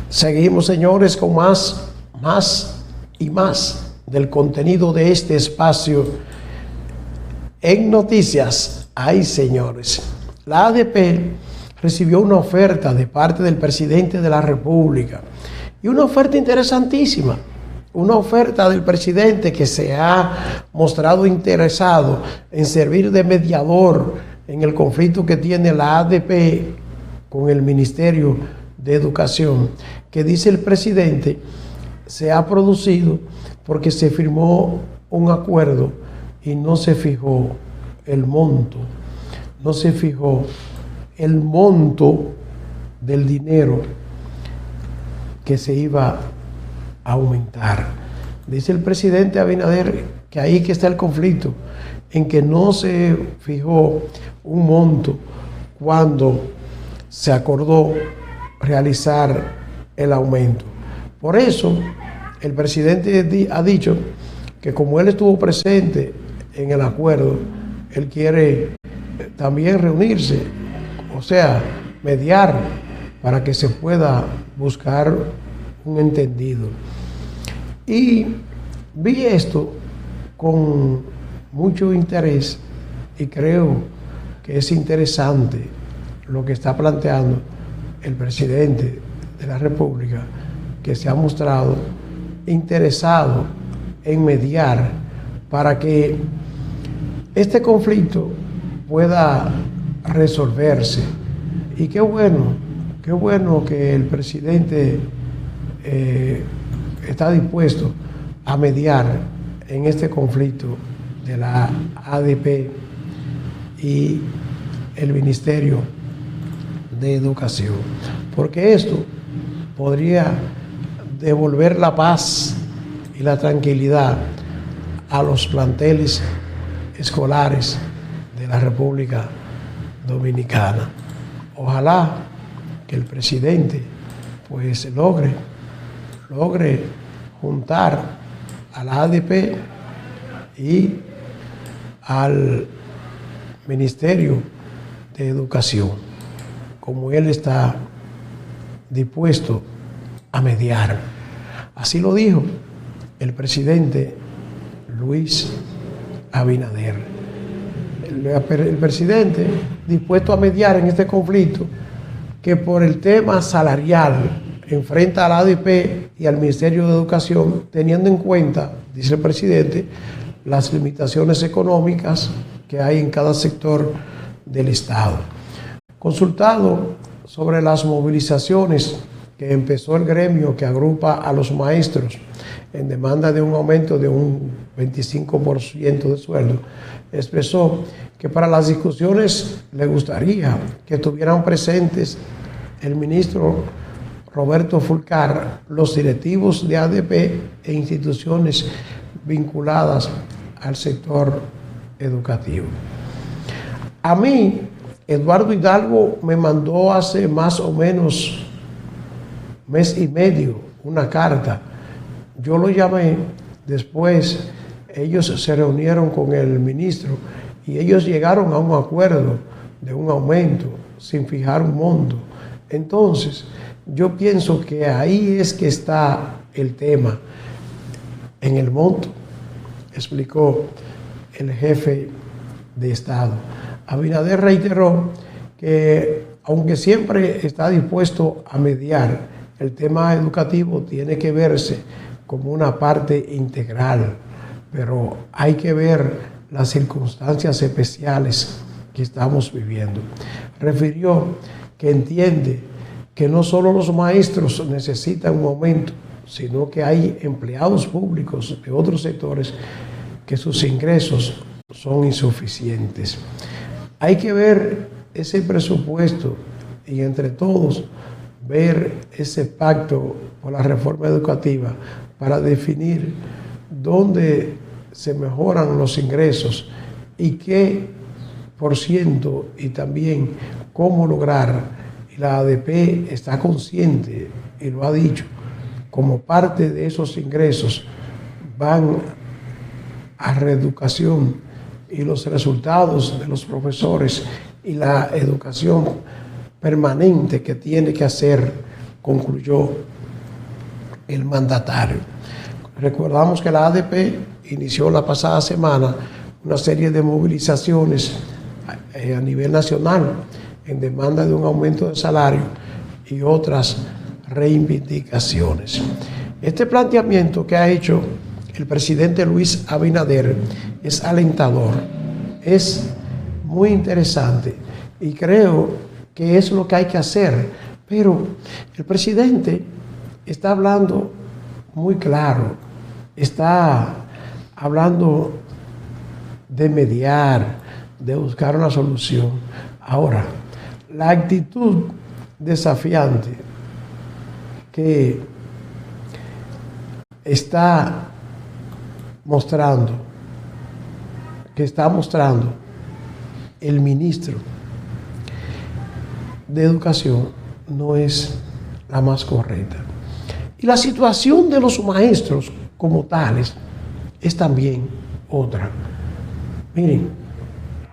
Seguimos, señores, con más y más del contenido de este espacio en noticias. Ay, señores, la ADP recibió una oferta de parte del presidente de la República, y una oferta interesantísima, una oferta del presidente que se ha mostrado interesado en servir de mediador en el conflicto que tiene la ADP con el Ministerio de Educación, que dice el presidente se ha producido porque se firmó un acuerdo y no se fijó el monto, no se fijó el monto del dinero que se iba a aumentar. Dice el presidente Abinader que ahí que está el conflicto, en que no se fijó un monto cuando se acordó realizar el aumento. Por eso el presidente ha dicho que como él estuvo presente en el acuerdo, él quiere también reunirse, o sea, mediar para que se pueda buscar un entendido. Y vi esto con mucho interés y creo que es interesante lo que está planteando el presidente de la República, que se ha mostrado interesado en mediar para que este conflicto pueda resolverse. Y qué bueno que el presidente está dispuesto a mediar en este conflicto de la ADP y el Ministerio de Educación, porque esto podría devolver la paz y la tranquilidad a los planteles escolares de la República Dominicana. Ojalá que el presidente pues logre juntar a la ADP y al Ministerio de Educación, como él está dispuesto a mediar. Así lo dijo el presidente Luis Abinader. El presidente dispuesto a mediar en este conflicto que por el tema salarial enfrenta a la ADP y al Ministerio de Educación, teniendo en cuenta, dice el presidente, las limitaciones económicas que hay en cada sector del Estado. Consultado sobre las movilizaciones que empezó el gremio que agrupa a los maestros en demanda de un aumento de un 25% de sueldo, expresó que para las discusiones le gustaría que estuvieran presentes el ministro Roberto Fulcar, los directivos de ADP e instituciones vinculadas al sector educativo. A mí, Eduardo Hidalgo me mandó hace más o menos mes y medio una carta. Yo lo llamé, después ellos se reunieron con el ministro y ellos llegaron a un acuerdo de un aumento sin fijar un monto. Entonces, yo pienso que ahí es que está el tema, en el monto, explicó el jefe de Estado. Abinader reiteró que, aunque siempre está dispuesto a mediar, el tema educativo tiene que verse como una parte integral, pero hay que ver las circunstancias especiales que estamos viviendo. Refirió que entiende que no solo los maestros necesitan un aumento, sino que hay empleados públicos de otros sectores que sus ingresos son insuficientes. Hay que ver ese presupuesto y entre todos ver ese pacto por la reforma educativa para definir dónde se mejoran los ingresos y qué por ciento, y también cómo lograr. Y la ADP está consciente y lo ha dicho, como parte de esos ingresos van a reeducación y los resultados de los profesores y la educación permanente que tiene que hacer, concluyó el mandatario. Recordamos que la ADP inició la pasada semana una serie de movilizaciones a nivel nacional en demanda de un aumento de salario y otras reivindicaciones. Este planteamiento que ha hecho el presidente Luis Abinader es alentador, es muy interesante y creo que es lo que hay que hacer, pero el presidente está hablando muy claro, está hablando de mediar, de buscar una solución. Ahora, la actitud desafiante que está mostrando el ministro de Educación no es la más correcta. Y la situación de los maestros como tales es también otra. Miren,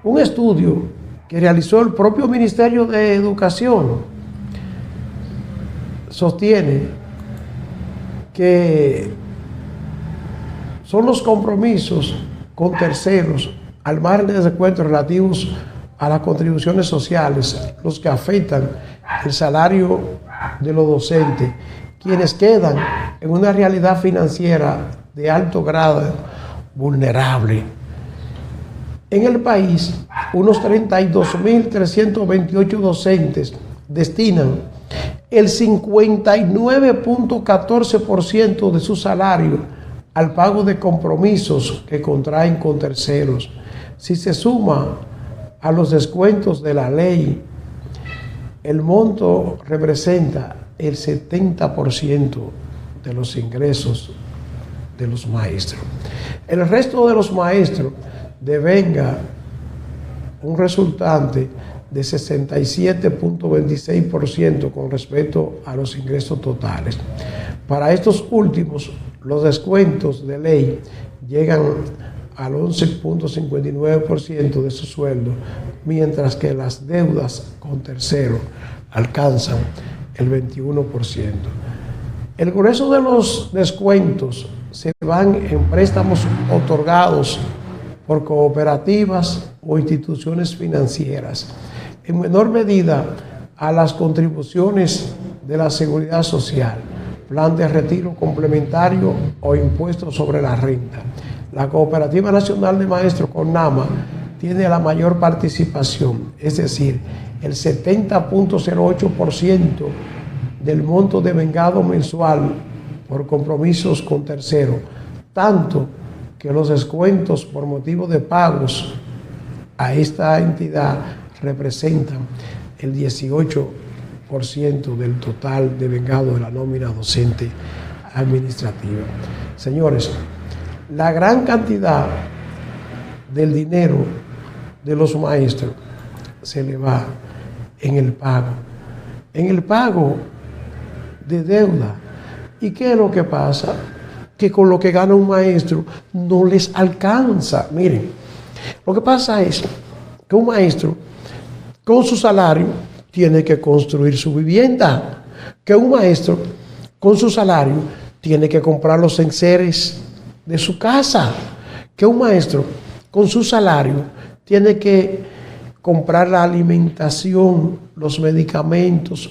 un estudio que realizó el propio Ministerio de Educación sostiene que son los compromisos con terceros al margen de descuentos relativos a las contribuciones sociales los que afectan el salario de los docentes, quienes quedan en una realidad financiera de alto grado vulnerable. En el país, unos 32.328 docentes destinan el 59.14% de su salario al pago de compromisos que contraen con terceros. Si se suma a los descuentos de la ley, el monto representa el 70% de los ingresos de los maestros. El resto de los maestros devenga un resultante de 67.26% con respecto a los ingresos totales. Para estos últimos, los descuentos de ley llegan al 11.59% de su sueldo, mientras que las deudas con terceros alcanzan el 21%. El grueso de los descuentos se van en préstamos otorgados por cooperativas o instituciones financieras, en menor medida a las contribuciones de la Seguridad Social, plan de retiro complementario o impuesto sobre la renta. La Cooperativa Nacional de Maestros, CONAMA, tiene la mayor participación, es decir, el 70.08% del monto devengado mensual por compromisos con terceros, tanto que los descuentos por motivo de pagos a esta entidad representan el 18% del total devengado de la nómina docente administrativa. Señores, la gran cantidad del dinero de los maestros se le va en el pago de deuda. ¿Y qué es lo que pasa? Que con lo que gana un maestro no les alcanza. Miren, lo que pasa es que un maestro con su salario tiene que construir su vivienda, que un maestro con su salario tiene que comprar los enseres de su casa, que un maestro con su salario tiene que comprar la alimentación, los medicamentos,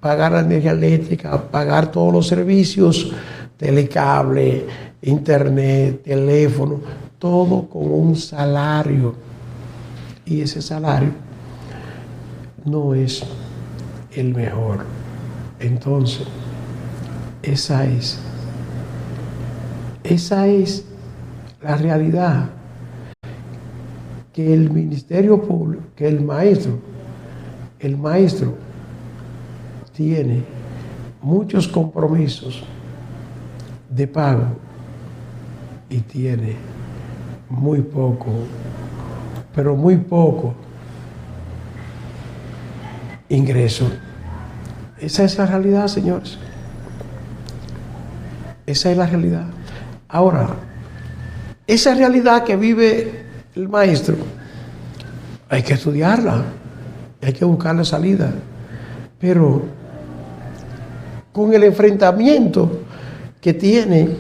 pagar la energía eléctrica, pagar todos los servicios, telecable, internet, teléfono, todo con un salario. Y ese salario no es el mejor. Entonces, esa es la realidad, que el Ministerio Público, que el maestro tiene muchos compromisos de pago y tiene muy poco, pero muy poco ingreso. Esa es la realidad, señores. Esa es la realidad. Ahora, esa realidad que vive el maestro, hay que estudiarla, hay que buscarle salida. Pero con el enfrentamiento que tiene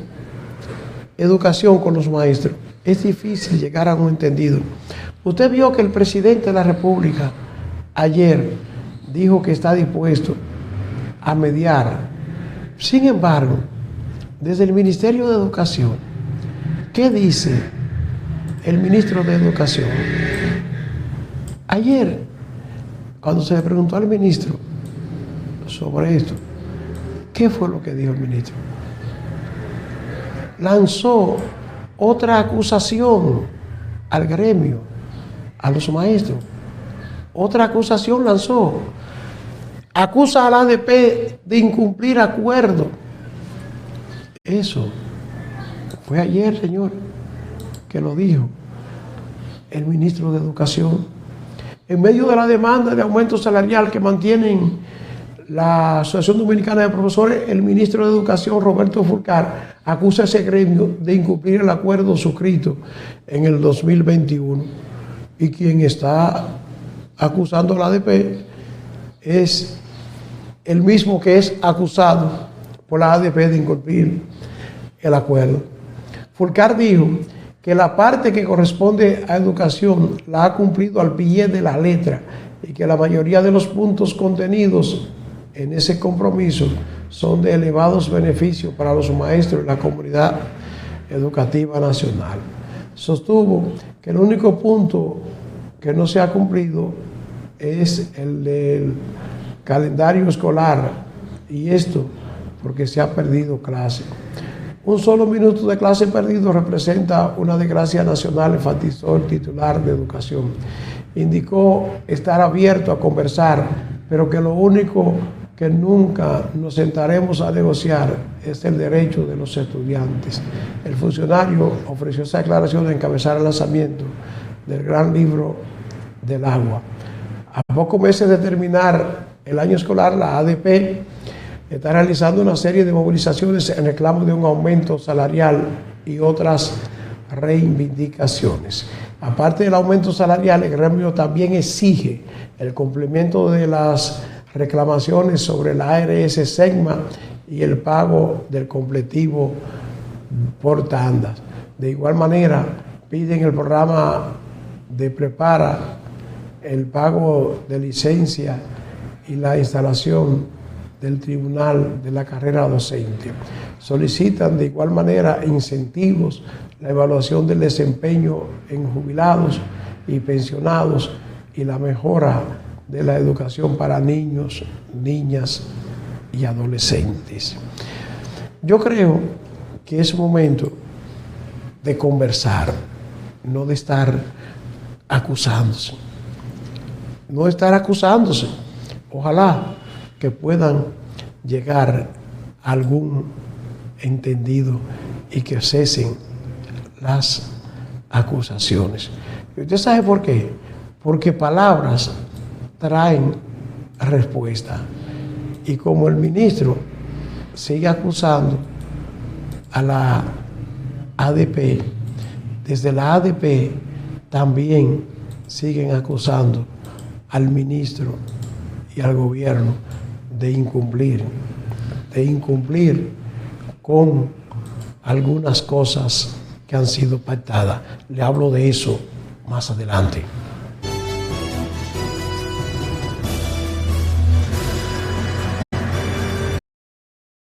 educación con los maestros, es difícil llegar a un entendido. Usted vio que el presidente de la República ayer dijo que está dispuesto a mediar. Sin embargo, desde el Ministerio de Educación, ¿qué dice el ministro de Educación? Ayer, cuando se le preguntó al ministro sobre esto, ¿qué fue lo que dijo el ministro? Lanzó otra acusación al gremio, a los maestros. Otra acusación lanzó. Acusa a la ADP de incumplir acuerdo. Eso fue ayer, señor, que lo dijo el ministro de Educación. En medio de la demanda de aumento salarial que mantienen la Asociación Dominicana de Profesores, el ministro de Educación, Roberto Fulcar, acusa a ese gremio de incumplir el acuerdo suscrito en el 2021. Y quien está acusando a la ADP es el mismo que es acusado por la ADP de incumplir el acuerdo. Fulcar dijo que la parte que corresponde a educación la ha cumplido al pie de la letra y que la mayoría de los puntos contenidos en ese compromiso son de elevados beneficios para los maestros y la comunidad educativa nacional. Sostuvo que el único punto que no se ha cumplido es el del calendario escolar, y esto porque se ha perdido clase. Un solo minuto de clase perdido representa una desgracia nacional, enfatizó el titular de Educación. Indicó estar abierto a conversar, pero que lo único que nunca nos sentaremos a negociar es el derecho de los estudiantes. El funcionario ofreció esa declaración de encabezar el lanzamiento del gran libro del agua. A pocos meses de terminar el año escolar, la ADP está realizando una serie de movilizaciones en reclamo de un aumento salarial y otras reivindicaciones. Aparte del aumento salarial, el gremio también exige el cumplimiento de las reclamaciones sobre la ARS SEGMA y el pago del completivo por tandas. De igual manera, piden el programa de Prepara, el pago de licencia y la instalación del tribunal de la carrera docente. Solicitan de igual manera incentivos, la evaluación del desempeño en jubilados y pensionados y la mejora de la educación para niños, niñas y adolescentes. Yo creo que es momento de conversar, no de estar acusándose. No estar acusándose. Ojalá que puedan llegar a algún entendido y que cesen las acusaciones. ¿Y usted sabe por qué? Porque palabras traen respuesta. Y como el ministro sigue acusando a la ADP, desde la ADP también siguen acusando al ministro y al gobierno de incumplir con algunas cosas que han sido pactadas. Le hablo de eso más adelante.